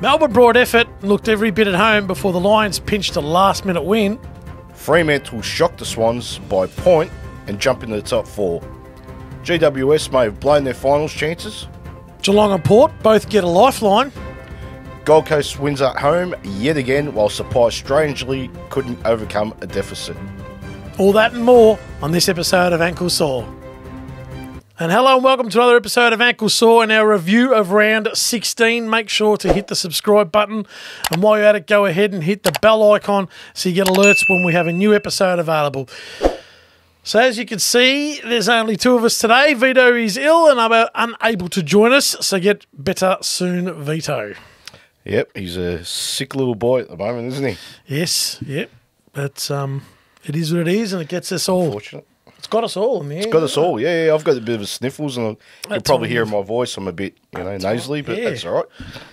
Melbourne brought effort and looked every bit at home before the Lions pinched a last-minute win. Fremantle shocked the Swans by a point and jumped into the top four. GWS may have blown their finals chances. Geelong and Port both get a lifeline. Gold Coast wins at home yet again, while Supply strangely couldn't overcome a deficit. All that and more on this episode of Ankle Sore. And hello and welcome to another episode of Ankle Sore and our review of round 16. Make sure to hit the subscribe button, and while you're at it, go ahead and hit the bell icon so you get alerts when we have a new episode available. So as you can see, there's only two of us today. Vito is ill and I'm unable to join us, so get better soon, Vito. Yep, he's a sick little boy at the moment, isn't he? Yes, yep. But it is what it is, and it gets us all. Unfortunate. It's got us all in the end. It's got us all, yeah. I've got a bit of a sniffles, and you'll probably hear in my voice I'm a bit, nasally, but that's all right.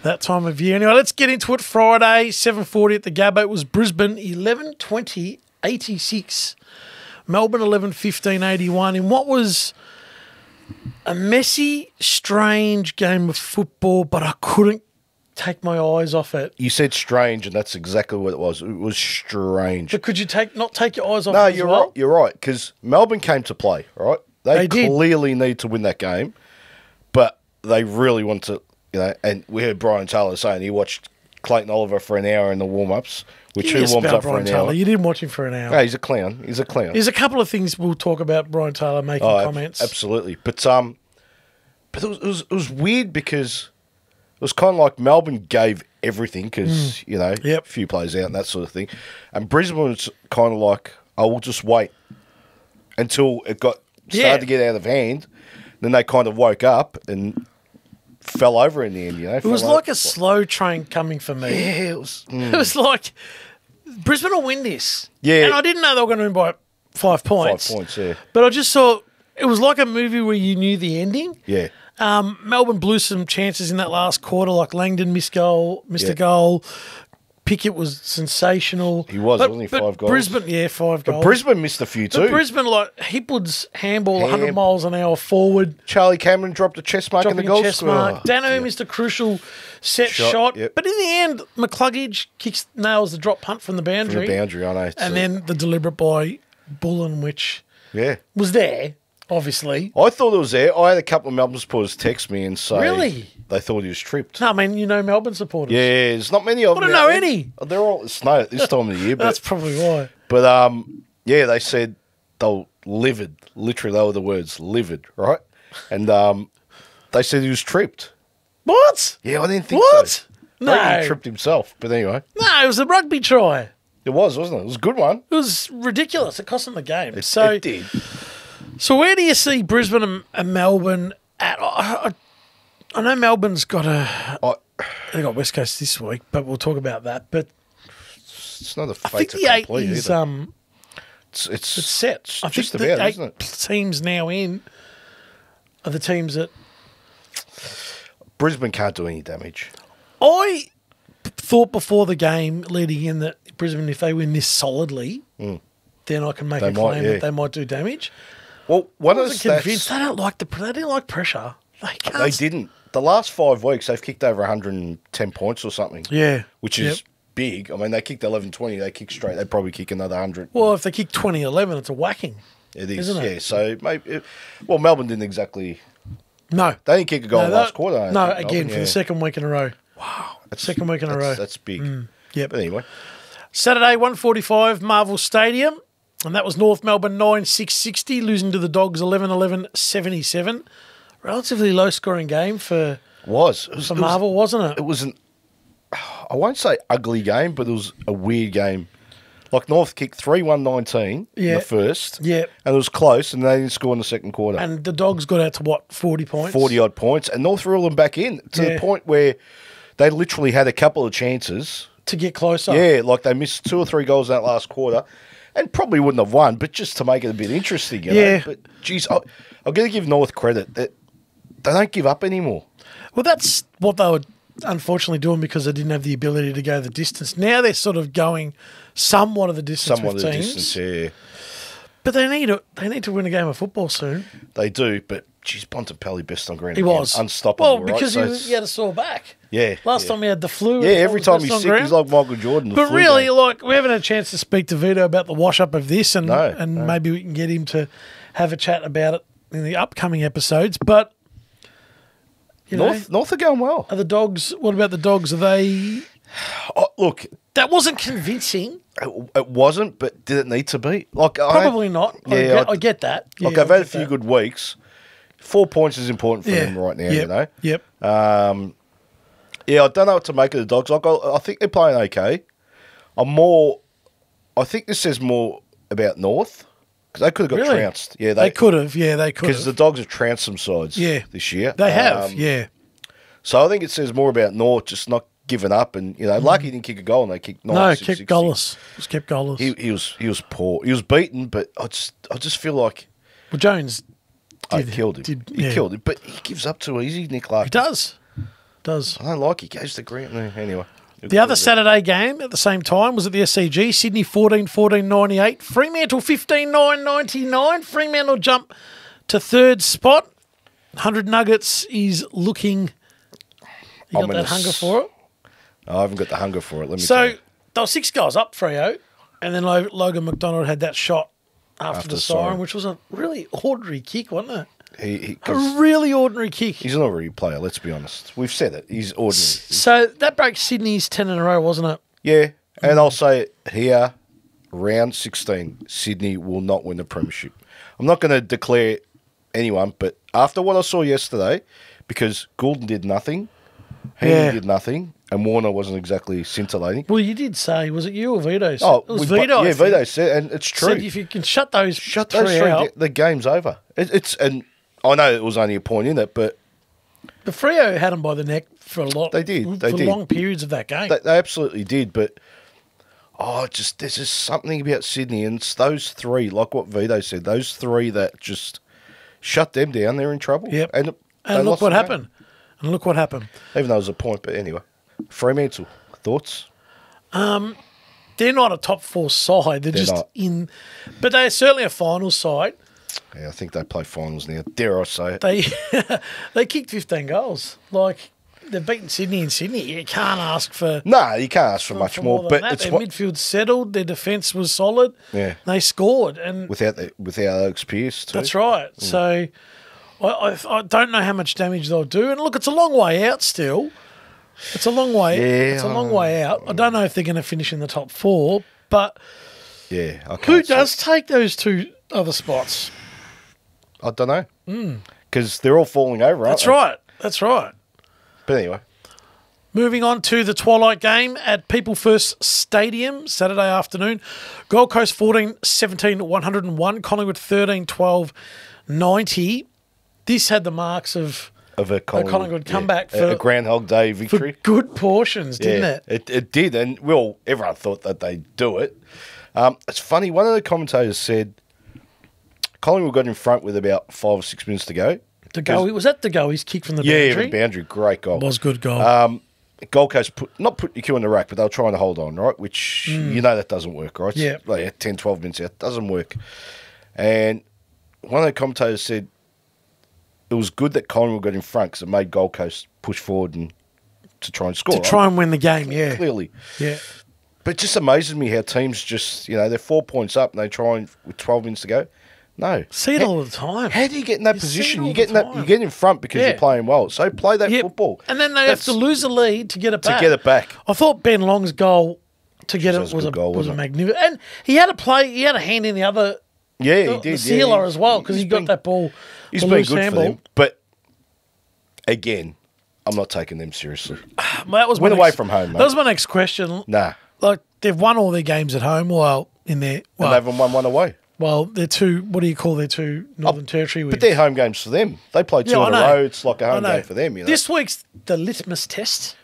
That time of year. Anyway, let's get into it. Friday, 7:40 at the Gabba. It was Brisbane, 11:20, 86. Melbourne, 11:15, 81. In what was a messy, strange game of football, but I couldn't take my eyes off it. You said strange, and that's exactly what it was. It was strange. But could you not take your eyes off No, it as you're well? right. You're right, because Melbourne came to play, right? They did. clearly need to win that game, but they really want to, and we heard Brian Taylor saying he watched Clayton Oliver for an hour in the warm-ups, which Yes, who warms about up for Brian an Taylor. hour? You didn't watch him for an hour. No, he's a clown. He's a clown. There's a couple of things we'll talk about Brian Taylor making comments. Absolutely. But it was weird because it was kind of like Melbourne gave everything because, a few players out and that sort of thing. And Brisbane was kind of like, we'll just wait until it started to get out of hand. Then they kind of woke up and fell over in the end, It was like a slow train coming for me. Yeah, it was. It was like, Brisbane will win this. Yeah. And I didn't know they were going to win by 5 points. 5 points, yeah. But I just saw, it was like a movie where you knew the ending. Yeah. Melbourne blew some chances in that last quarter, like Langdon missed a goal. Pickett was sensational. He was, wasn't he? 5 goals. Brisbane, 5 goals. But Brisbane missed a few too. Brisbane, like Hipwood's handball, 100 miles an hour forward. Charlie Cameron dropped a chest mark in the goal score. Dano missed a crucial set shot. Yep. But in the end, McCluggage nails the drop punt from the boundary. From the boundary, I know. And then the deliberate by Bullen, which was there, obviously. I thought it was there. I had a couple of Melbourne supporters text me and say they thought he was tripped. No, I mean, Melbourne supporters. Yeah, there's not many of them. I don't know any. They're all at snow at this time of the year. But, that's probably why. But, they said they were livid. Literally, they were the words, livid, right? And they said he was tripped. What? Yeah, I didn't think so. No. I think he tripped himself. But anyway. No, it was a rugby try. It was, wasn't it? It was a good one. It was ridiculous. It cost them the game. It did. So where do you see Brisbane and Melbourne at? I know Melbourne's got they got West Coast this week, but we'll talk about that. But it's not a I think the 8 is it's set. I think the 8 teams now in are the teams that Brisbane can't do any damage. I thought before the game leading in that Brisbane, if they win this solidly, then I can make a claim that they might do damage. Well, one of the stats they didn't like pressure. They didn't. The last 5 weeks, they've kicked over 110 points or something. Yeah. Which is big. I mean, they kicked 11-20. They kick straight. They'd probably kick another 100. Well, if they kick 20-11, it's a whacking. It is, isn't it? Yeah. So, maybe... Melbourne didn't exactly... No. They didn't kick a goal last quarter. No, again, for the second week in a row. Wow. Second week in a row. That's big. Yep. But anyway. Saturday, 1:45, Marvel Stadium. And that was North Melbourne 9-6-60, losing to the Dogs 11-11-77. Relatively low-scoring game for Marvel, wasn't it? It was I won't say ugly game, but it was a weird game. Like North kicked 3-1-19 in the first. Yeah. And it was close, and they didn't score in the second quarter. And the Dogs got out to, 40 points? 40-odd points. And North reeled them back in to the point where they literally had a couple of chances. To get closer. Yeah, like they missed 2 or 3 goals in that last quarter. And probably wouldn't have won, but just to make it a bit interesting, you know. But, geez, I'm going to give North credit. They don't give up anymore. Well, that's what they were unfortunately doing because they didn't have the ability to go the distance. Now they're sort of going somewhat of the distance with teams. Yeah. But they need to win a game of football soon. They do, but, geez, Bontempelli best on ground. He was. Unstoppable, well, because he had a sore back. Yeah. Last time he had the flu. Yeah, every time he's sick, he's like Michael Jordan. But really, like, we haven't had a chance to speak to Vito about the wash-up of this, and No. maybe we can get him to have a chat about it in the upcoming episodes. But, North are going well. Are the Dogs, what about the Dogs? Are they... Oh, look. That wasn't convincing. It wasn't, but did it need to be? Like, Probably not. Yeah, I get that. Yeah, I've had a few good weeks. 4 points is important for them right now, Yep. I don't know what to make of the Dogs. I think they're playing okay. I think this says more about North, because they could have got trounced. Yeah, they could have. Yeah, they could have. Because the Dogs have trounced some sides this year. They have, So I think it says more about North just not giving up, and lucky he didn't kick a goal, and they kicked 9. No, kicked goalless. Just kept goalless. He was poor. He was beaten, but I just feel like Jones killed him. He killed him, but he gives up too easy, Nick Larkin. He does. I don't like he goes to ground. Anyway. The other Saturday game at the same time was at the SCG. Sydney 14-98. Fremantle 15-99. Fremantle jump to third spot. 100 Nuggets is looking... You got that hunger for it? I haven't got the hunger for it. Let me tell you. They were 6 goals up, Freo, and then Logan McDonald had that shot after the siren, which was a really ordinary kick, wasn't it? A really ordinary kick. He's an ordinary player, let's be honest. We've said it. He's ordinary. So that broke Sydney's 10 in a row, wasn't it? Yeah, and I'll say it here, round 16, Sydney will not win the premiership. I'm not going to declare anyone, but after what I saw yesterday, because Goulden did nothing, Heaney did nothing, and Warner wasn't exactly scintillating. Well, you did say, was it you or Vito? Oh, it was Vito. Yeah, Vito said, and it's true. Said if you can shut those three out, the game's over. And I know it was only a point in it, but the Freo had them by the neck for a lot. They did. For long periods of that game. They absolutely did. But there's just something about Sydney, and it's those 3, like what Vito said, those 3 that just shut them down. They're in trouble. Yep. And look what happened. And look what happened. Even though it was a point, but anyway. Fremantle, thoughts? They're not a top 4 side. They're just not in, but they're certainly a final side. Yeah, I think they play finals now. Dare I say it? They kicked 15 goals. Like, they've beaten Sydney in Sydney. You can't ask for... No, you can't ask for much more. But it's their midfield settled. Their defence was solid. Yeah. They scored. And without Alex Pearce too. That's right. So I don't know how much damage they'll do. And look, it's a long way out still. It's a long way. Yeah, it's a long way out. I don't know if they're going to finish in the top 4, but who does take those 2 other spots? I don't know. Because they're all falling over, aren't they? That's right. But anyway. Moving on to the twilight game at People First Stadium, Saturday afternoon. Gold Coast 14-17-101. Collingwood 13-12-90. This had the marks of a Collingwood comeback for a Groundhog Day victory. For good portions, didn't it? It did, and everyone thought that they'd do it. It's funny, one of the commentators said Collingwood got in front with about 5 or 6 minutes to go. Was that DeGoey's kick from the boundary? Yeah, the boundary, great goal. It was good goal. Gold Coast not put your cue in the rack, but they were trying to hold on, right? Which, that doesn't work, right? Yeah. Like 10, 12 minutes out, doesn't work. And one of the commentators said it was good that Collingwood got in front because it made Gold Coast push forward and to try and score. Try and win the game, yeah. Clearly. Yeah. But it just amazes me how teams just, they're 4 points up and they try and, with 12 minutes to go. No. See it all the time. How do you get in that position? You get in front because you're playing well. So play that football. And then they have to lose a lead to get it back. I thought Ben Long's goal to get it was a magnificent. And he had a hand in the other. Yeah, he did. The sealer as well because he got that ball. He's been good for them. But again, I'm not taking them seriously. That was went away from home, mate. That was my next question. Nah. Like, they've won all their games at home and they haven't won one away. Well, they're 2, what do you call their 2 Northern Territory wins? But they're home games for them. They play 2 in a row. It's like a home game for them, This week's the litmus test.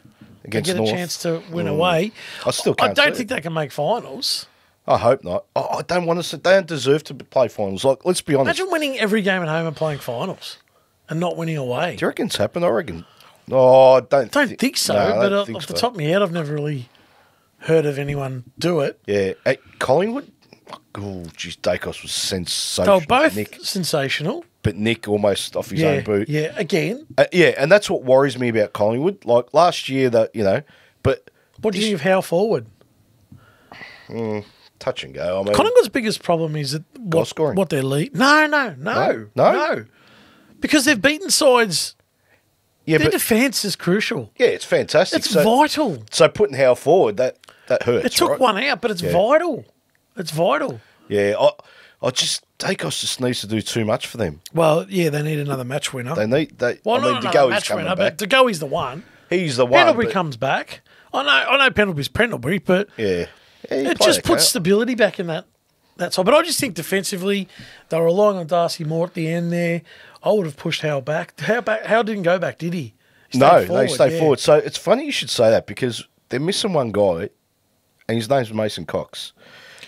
Against North. They get a chance to win away. I don't think they can make finals. I hope not. I don't want to. They don't deserve to play finals. Like, let's be honest. Imagine winning every game at home and playing finals and not winning away. Do you reckon it's happened? I reckon. Oh, I don't think so. No, but off the top of my head, I've never really heard of anyone do it. Yeah. At Collingwood? Oh, geez, Dacos was sensational. They were both sensational. but Nick almost off his own boot. Yeah, again. Yeah, and that's what worries me about Collingwood. Like last year, but what do you think of how forward? Touch and go. I mean, Collingwood's biggest problem is that what their lead. No. Because they've beaten sides. Yeah, their defence is crucial. Yeah, it's fantastic. It's vital. So putting Howe forward, that hurts. It took one out, but it's vital. It's vital. Yeah, Dacos just needs to do too much for them. Well, yeah, they need another match winner. Not another match winner, but De Goey's the one. He's the one. Pendlebury comes back. I know Pendlebury's Pendlebury, but it just puts stability back in that side. But I just think defensively, they were relying on Darcy Moore at the end there. I would have pushed Howe back. Howe didn't go back, did he? He stayed forward. So it's funny you should say that because they're missing one guy, and his name's Mason Cox.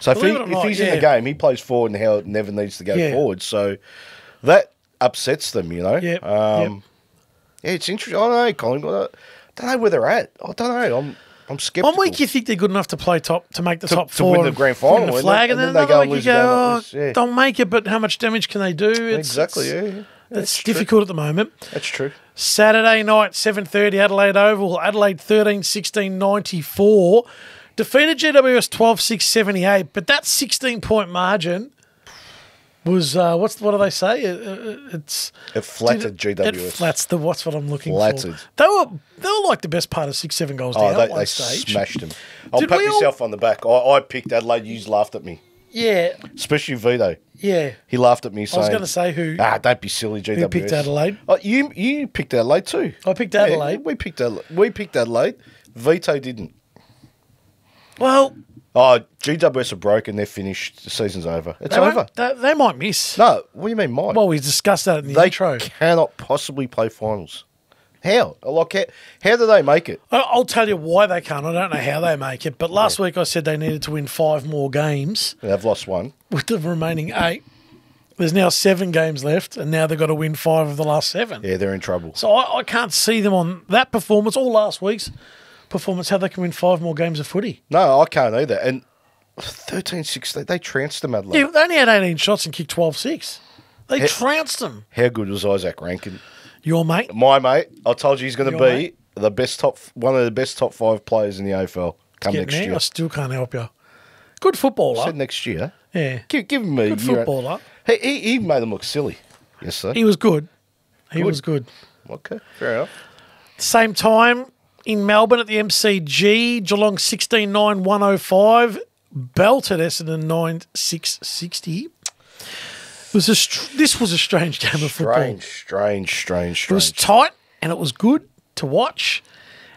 So if he's in the game, he plays forward, and Howe never needs to go forward. So that upsets them, Yeah, it's interesting. I don't know, Collingwood. I don't know where they're at. I don't know. I'm sceptical. 1 week you think they're good enough to play top to make the top four to win the grand final, win the flag, and then they go another and week lose you go, like this. don't make it. But how much damage can they do? It's difficult at the moment. That's true. Saturday night, 7:30, Adelaide Oval. Adelaide 13-16-94. Defeated GWS 12-6-78, but that 16-point margin was what do they say? It flattered GWS. It flats what's what I'm looking for. They were like the best part of 6-7 goals down at one they stage. Smashed them. I'll pat myself on the back. I picked Adelaide. You laughed at me. Yeah. Especially Vito. Yeah. He laughed at me saying... I was going to say who... don't be silly, GWS. Who picked Adelaide? Oh, you picked Adelaide too. I picked Adelaide. Yeah, we picked Adelaide. Vito didn't. Well... GWS are broken. They're finished. The season's over. It's over. They might miss. No, what do you mean might? Well, we discussed that in the intro. They cannot possibly play finals. How? How do they make it? I'll tell you why they can't. I don't know how they make it. But last week I said they needed to win 5 more games. They've lost 1. With the remaining 8. There's now 7 games left, and now they've got to win 5 of the last 7. Yeah, they're in trouble. So I can't see them on that performance or last week's performance, how they can win 5 more games of footy. No, I can't either. And 13-16, they trounced them, Adelaide. Yeah, they only had 18 shots and kicked 12-6. They trounced them. How good was Isaac Rankin? Your mate? My mate. I told you he's going to be one of the best top 5 players in the AFL come next year. I still can't help you. Good footballer. I said next year. Yeah. Give him a good footballer. He made them look silly. Yes, sir. He was good. He was good. Okay, fair enough. Same time in Melbourne at the MCG, Geelong 16-9-105, belted Essendon 9-6-60. This was a strange game of football. Strange. It was tight and it was good to watch.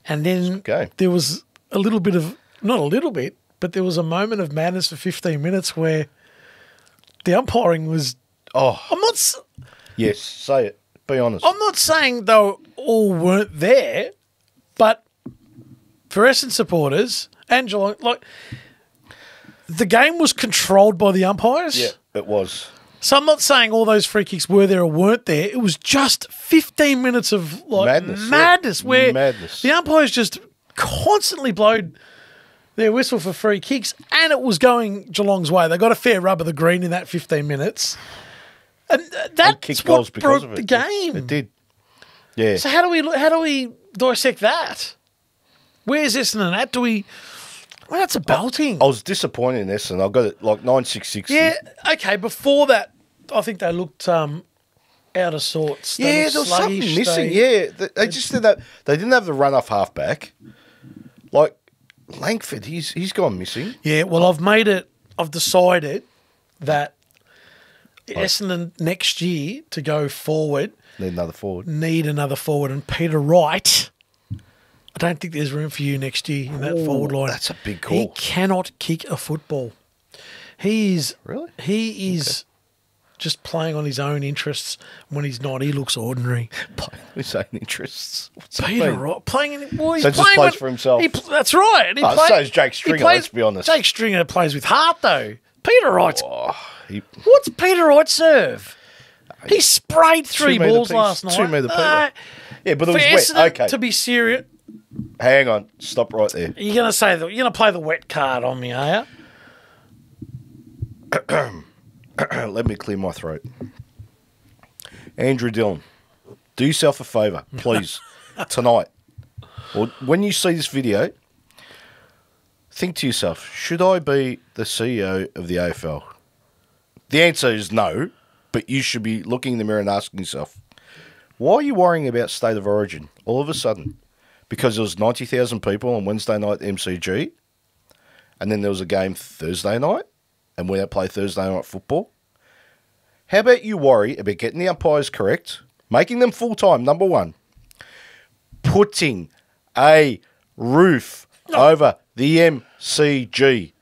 And then there was a little bit of, not a little bit, but there was a moment of madness for 15 minutes where the umpiring was... Yes, say it. Be honest. I'm not saying they all weren't there, but for Essendon supporters and Geelong, the game was controlled by the umpires. Yeah, it was. So I'm not saying all those free kicks were there or weren't there. It was just 15 minutes of madness where the umpires just constantly blowed their whistle for free kicks, and it was going Geelong's way. They got a fair rub of the green in that 15 minutes. And that's what broke the game. It did. Yeah. So how do we dissect that? Where's Essendon at? Well, that's a belting. I was disappointed in Essendon. I got it 9-6-6. Yeah, okay. Before that, I think they looked out of sorts. There was something missing. They just did that. They didn't have the run-off halfback. Langford, he's gone missing. Yeah, well, I've decided that Essendon next year to go forward need another forward. And Peter Wright, I don't think there's room for you next year in that forward line. That's a big call. He cannot kick a football. He is just playing on his own interests. When he's not, he looks ordinary. Playing on his own interests? What's Peter Wright playing in. Well, he's so just plays for himself. That's right. And so is Jake Stringer. Let's be honest. Jake Stringer plays with heart though. Peter Wright's. What's Peter Wright serve? He sprayed 3 balls last night. 2 metre Peter. Yeah, but it was wet. Okay. To be serious. Hang on. Stop right there. You're going to say that you're going to play the wet card on me, are you? Let me clear my throat. Andrew Dillon, do yourself a favour, please, tonight. Or when you see this video, think to yourself, should I be the CEO of the AFL? The answer is no, but you should be looking in the mirror and asking yourself, why are you worrying about state of origin all of a sudden? Because there was 90,000 people on Wednesday night at MCG, and then there was a game Thursday night, and we don't play Thursday night football. How about you worry about getting the umpires correct, making them full-time, number one, putting a roof over the MCG.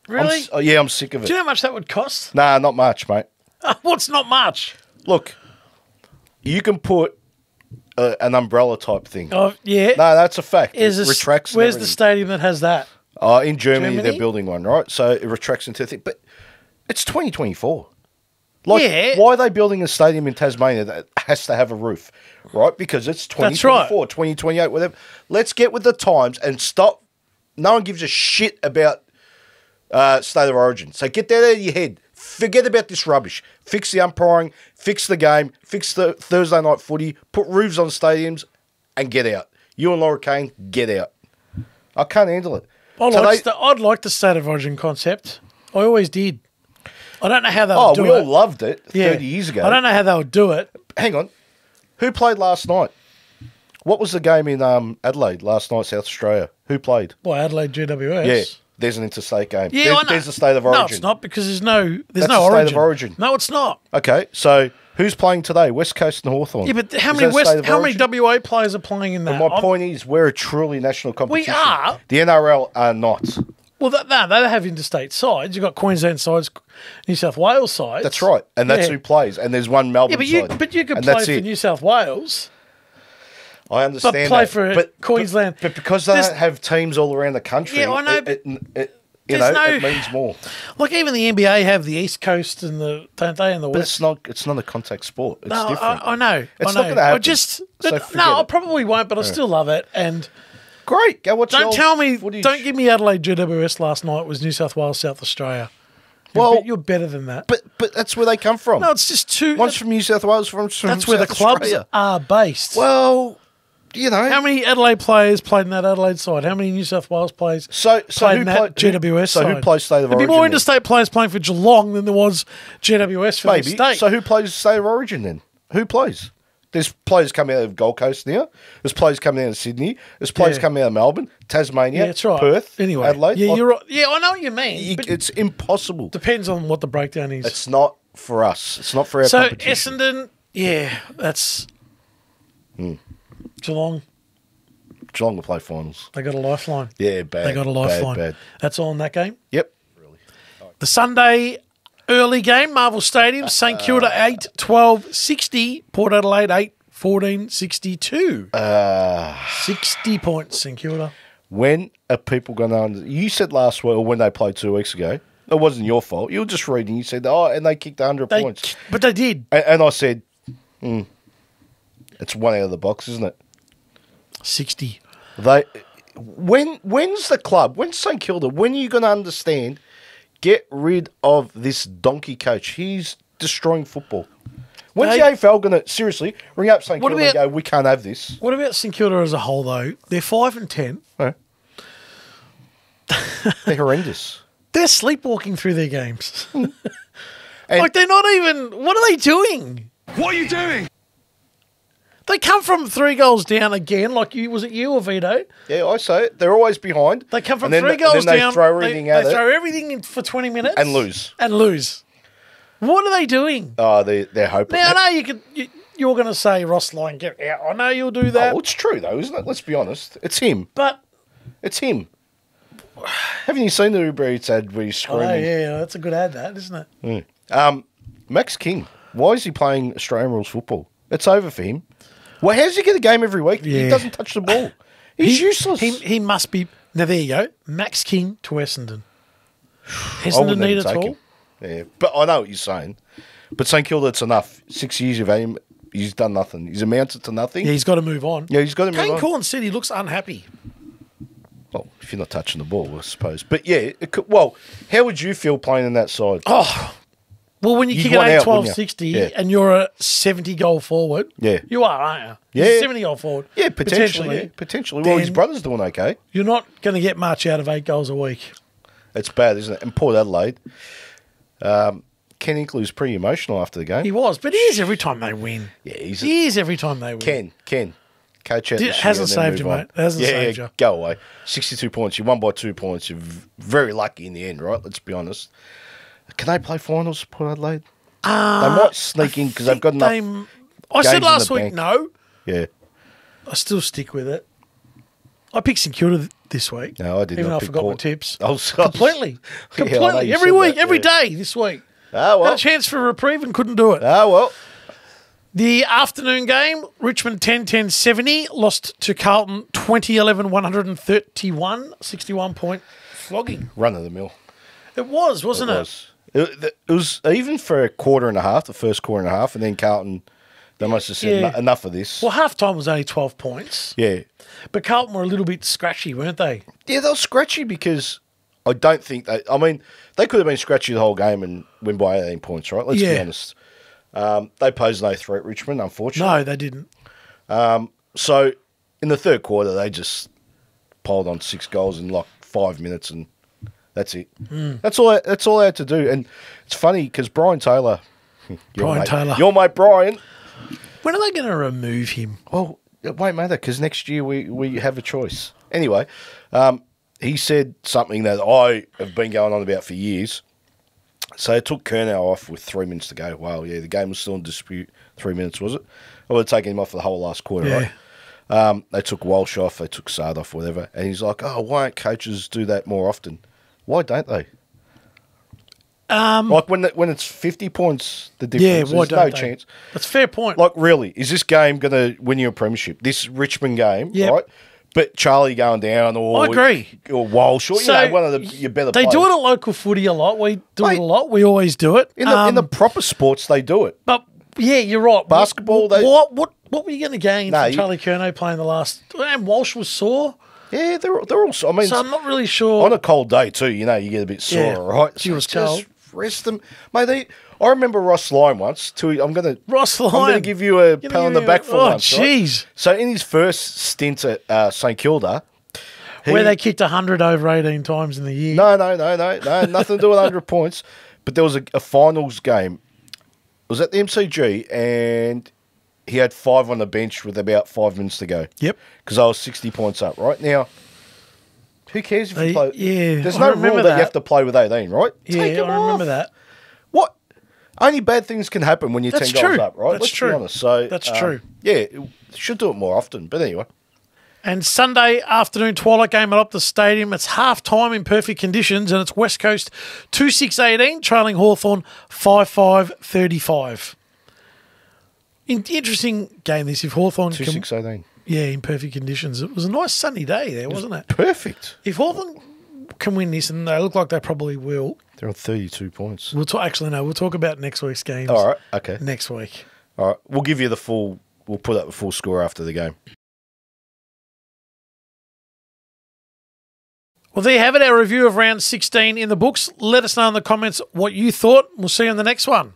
Really? I'm sick of it. Do you know how much that would cost? Nah, not much, mate. What's not much? Look, you can put an umbrella type thing. Oh, yeah. No, that's a fact. It retracts. Where's the stadium that has that? In Germany, they're building one, right? So it retracts into a thing. But it's 2024. Why are they building a stadium in Tasmania that has to have a roof, right? Because it's 2024, right. 2028, whatever. Let's get with the times and stop. No one gives a shit about state of origin. So get that out of your head. Forget about this rubbish. Fix the umpiring, fix the game, fix the Thursday night footy, put roofs on stadiums, and get out. You and Laura Kane, get out. I can't handle it. I'd like the state of origin concept. I always did. I don't know how they would do it. We all loved it 30 years ago. I don't know how they would do it. Hang on. Who played last night? What was the game in Adelaide last night, South Australia? Who played? Well, Adelaide GWS. Yeah, there's an interstate game. Yeah, there's a state of origin. No, it's not because there's no origin. That's the state of origin. No, it's not. Okay, so who's playing today? West Coast and Hawthorn. Yeah, but how many WA players are playing in that? But my point is, we're a truly national competition. We are. The NRL are not. Well, they have interstate sides. You've got Queensland sides, New South Wales sides. That's right, and that's who plays. And there's one Melbourne side. But you could play for New South Wales. I understand but play for Queensland. But because they don't have teams all around the country, I know, it means more. Like even the NBA have the East Coast and the West. But it's not a contact sport. It's different. I know. It's not going to happen. I probably won't, but I still love it. And great, go watch. Don't tell me. Footage. Don't give me Adelaide GWS last night. It was New South Wales, South Australia. You're better than that. But that's where they come from. No, it's just two. One's from New South Wales, from that's where the clubs are based. Well, you know, how many Adelaide players played in that Adelaide side? How many New South Wales players played in that GWS side? So who plays state of origin? There'd be more interstate players playing for Geelong than there was GWS for the state. So who plays state of origin then? Who plays? There's players coming out of Gold Coast now. There's players coming out of Sydney. There's players coming out of Melbourne, Tasmania, that's right. Perth, anyway, Adelaide. Yeah, you're right. Yeah, I know what you mean. It's impossible. Depends on what the breakdown is. It's not for us. It's not for our competition. So Essendon, that's Geelong. Geelong will play finals. They got a lifeline. Yeah, bad. They got a lifeline. Bad. That's all in that game? Yep. The Sunday early game, Marvel Stadium, St Kilda 8-12-60, Port Adelaide 8-14-62. 60 points, St Kilda. When are people going to... You said last week, or when they played 2 weeks ago, it wasn't your fault. You were just reading. You said, and they kicked 100 points. But they did. And I said, it's one out of the box, isn't it? 60. When's the club? When's St Kilda? When are you going to understand? Get rid of this donkey coach. He's destroying football. When's the AFL going to seriously ring up St Kilda and go, we can't have this? What about St Kilda as a whole though? They're 5-10. No. They're horrendous. They're sleepwalking through their games. Like they're not even. What are they doing? What are you doing? They come from 3 goals down again. Like was it you or Vito? Yeah, I say it. They're always behind. They come from 3 goals down. They throw everything They throw everything in for 20 minutes and lose. What are they doing? Oh, they're hopeless. Now I know you're going to say Ross Lyon, get out. I know you'll do that. Oh, it's true though, isn't it? Let's be honest. It's him. But it's him. Haven't you seen the Uber Eats ad where he's screaming? Oh yeah, that's a good ad, that isn't it? Max King. Why is he playing Australian rules football? It's over for him. Well, how's he get a game every week? Yeah. He doesn't touch the ball. He's useless. He must be. Now, there you go. Max King to Essendon. Essendon need it all. Yeah, but I know what you're saying. But St Kilda, it's enough. 6 years of him, he's done nothing. He's amounted to nothing. Yeah, he's got to move on. Yeah, he's got to move on. Kane Corn said he looks unhappy. Well, if you're not touching the ball, I suppose. But yeah, how would you feel playing in that side? Oh, Well, when you kick You'd an want 8, out, 12, wouldn't you? 60 Yeah. and you're a 70-goal forward, Yeah. you are, aren't you? Yeah. 70-goal forward. Yeah, potentially. Potentially. Well, his Then brother's doing okay. You're not going to get much out of 8 goals a week. It's bad, isn't it? And Port Adelaide, Ken Inkley was pretty emotional after the game. He was, but he is every time they win. Yeah, He is every time they win. Ken. Coach out this year Hasn't and then saved you, move on. mate. Hasn't saved you. Go away. 62 points. You won by 2 points. You're very lucky in the end, right? Let's be honest. Can they play finals, Port Adelaide? They might sneak in because they've got enough. I said games last in the week bank. no. Yeah. I still stick with it. I picked St Kilda this week. No, I didn't. Even though I forgot my tips. Completely. Completely. Every week, every day this week. Oh, well. Had a chance for a reprieve and couldn't do it. Oh, well. The afternoon game, Richmond 10-10-70, lost to Carlton 20-11, 131, 61-point flogging. Run of the mill. It was, wasn't it? It was even for a quarter and a half, the first quarter and a half, and then Carlton, they must have said enough of this. Well, half-time was only 12 points. Yeah. But Carlton were a little bit scratchy, weren't they? Yeah, they were scratchy because I don't think they... I mean, they could have been scratchy the whole game and win by 18 points, right? Let's be honest. They posed no threat, Richmond, unfortunately. No, they didn't. So, in the third quarter, they just piled on 6 goals in like 5 minutes and that's it. That's all they had to do. And it's funny because Brian Taylor... Your mate Brian... When are they going to remove him? Well, it won't matter because next year we have a choice. Anyway, he said something that I have been going on about for years. So they took Curnow off with 3 minutes to go. Wow, yeah, the game was still in dispute. 3 minutes, was it? I would have taken him off for the whole last quarter, right? They took Walsh off, they took Sard off, whatever. And he's like, oh, why don't coaches do that more often? Why don't they? Like when it's 50 points, the difference, why there's don't no they? chance. That's a fair point. Like, really, is this game going to win you a premiership? This Richmond game, right? But Charlie going down or... I agree. Or Walsh, or, one of your better They players. do it at local footy a lot. We do it a lot. We always do it. In the proper sports, they do it. But, yeah, you're right. Basketball, what were you going to gain from you- Charlie Curnow playing the last... And Walsh was sore. Yeah, they're all... I mean, So I'm not really sure. on a cold day too, you get a bit sore, right? She was just cold. Rest them. Mate, I remember Ross Lyon once. I'm going to give you a pat on the back for once. Jeez. Right? So in his first stint at St Kilda... Where they kicked 100 over 18 times in the year. No, nothing to do with 100 points. But there was a finals game. It was at the MCG, and he had 5 on the bench with about 5 minutes to go. Yep. Because I was 60 points up. Right now, who cares if you play? Yeah, There's no rule that you have to play with 18, right? Yeah, I remember that. What? Only bad things can happen when you're 10 goals up, right? Let's be honest. So that's true. Yeah, should do it more often. But anyway. And Sunday afternoon twilight game at Optus Stadium. It's half-time in perfect conditions, and it's West Coast 2-6-18, trailing Hawthorn 5-5-35. Interesting game this. If Hawthorn 2-6-18. Yeah, in perfect conditions. It was a nice sunny day there, wasn't it? Perfect. If Hawthorn can win this, and they look like they probably will. They're on 32 points. We'll talk about next week's games. All right, okay. Next week. All right, we'll give you we'll put up the full score after the game. Well, there you have it, our review of round 16 in the books. Let us know in the comments what you thought. We'll see you in the next one.